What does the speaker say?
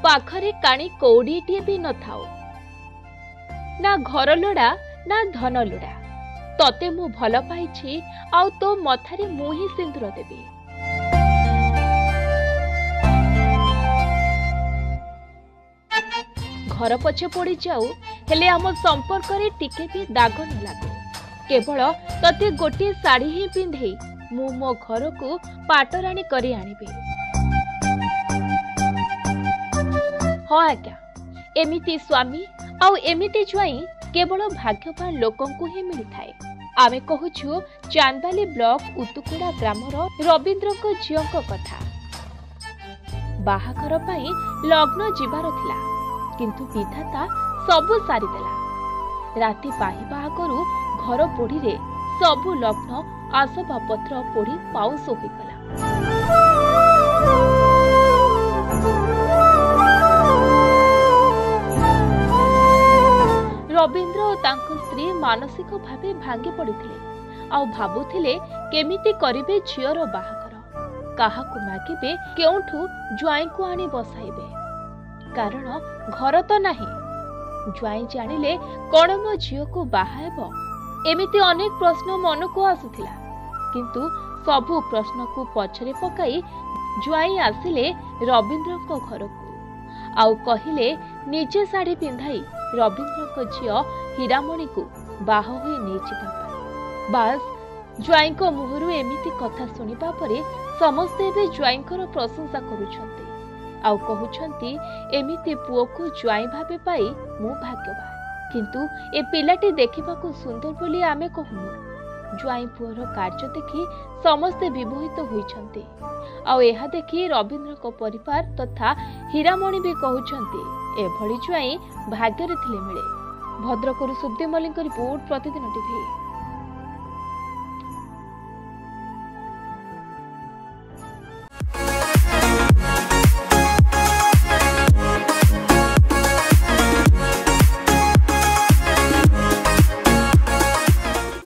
पाखरे काणी कौड़ीटे भी न थाओ ना घर लोड़ा ना धन लोड़ा तते मु भल पाइछि आउ तो मथारे मु ही सिंदूर देबी। घर पछे पड़ी जाऊ हेले आम संपर्क रे टिके भी दाग न लागू केवल तते गोटे साड़ी ही पिंधे मु मो घर को पाटराणी करी आनिबे। हाँ आज्ञा एमिति स्वामी आउ एमिति ज्वाई केवल भाग्यवान लोकंकु ही मिली थाए। आमे कहूछु चांदबाली ब्लॉक उतुकुड़ा ग्रामर रवींद्र को झियो को कथा। बाहाघर पाई लग्न जीवार थिला किंतु विधाता सबु सारी देला। राति पाहिबा आगरु घर पोड़ी रे सबु लग्न आसबाबपत्र पोड़ी पाउस होई गला। रवींद्र और तांको स्त्री मानसिक भावे भांगी पड़िथिले आउ भाबुथिले केमिति करिवे झियर बाहाघर काहाकु मागिबे केउठु ज्वाई को आनी बसाइबे कारण घर तो नाही। ज्वाई जानिले कोन मो झियो को बाहाएबो एमिति अनेक प्रश्न मन को आसुथिला किंतु सबु प्रश्न को पछरे पकाई ज्वाई आसिले रवींद्र को घर को आउ कहिले निजे साड़ी पिंधाई रवींद्र को झियो हीरामणि को बाह होई नेचिबा। बास ज्वाई को मुहरु एमिति कथा सुनिबा परे समस्ते बे ज्वाईंकर प्रशंसा करूछंती आउ कहउछंती एमिति पुओ को ज्वाई भाबे पाई मु भाग्यवान किंतु ए पिलाटी देखिबा को सुंदर बोली आमे कहूनु। ज्वाई पुओर कार्य देखि समस्ते विमोहित होइछंती आउ एहा देखि रवींद्र को परिवार तथा हीरामणि भी कहउछंती एभली ज्वाई भाग्ୟରେ थिले मिले। भद्रकରୁ सुब्दे मलिक रिपोर्ट प्रतिदिन टीवी।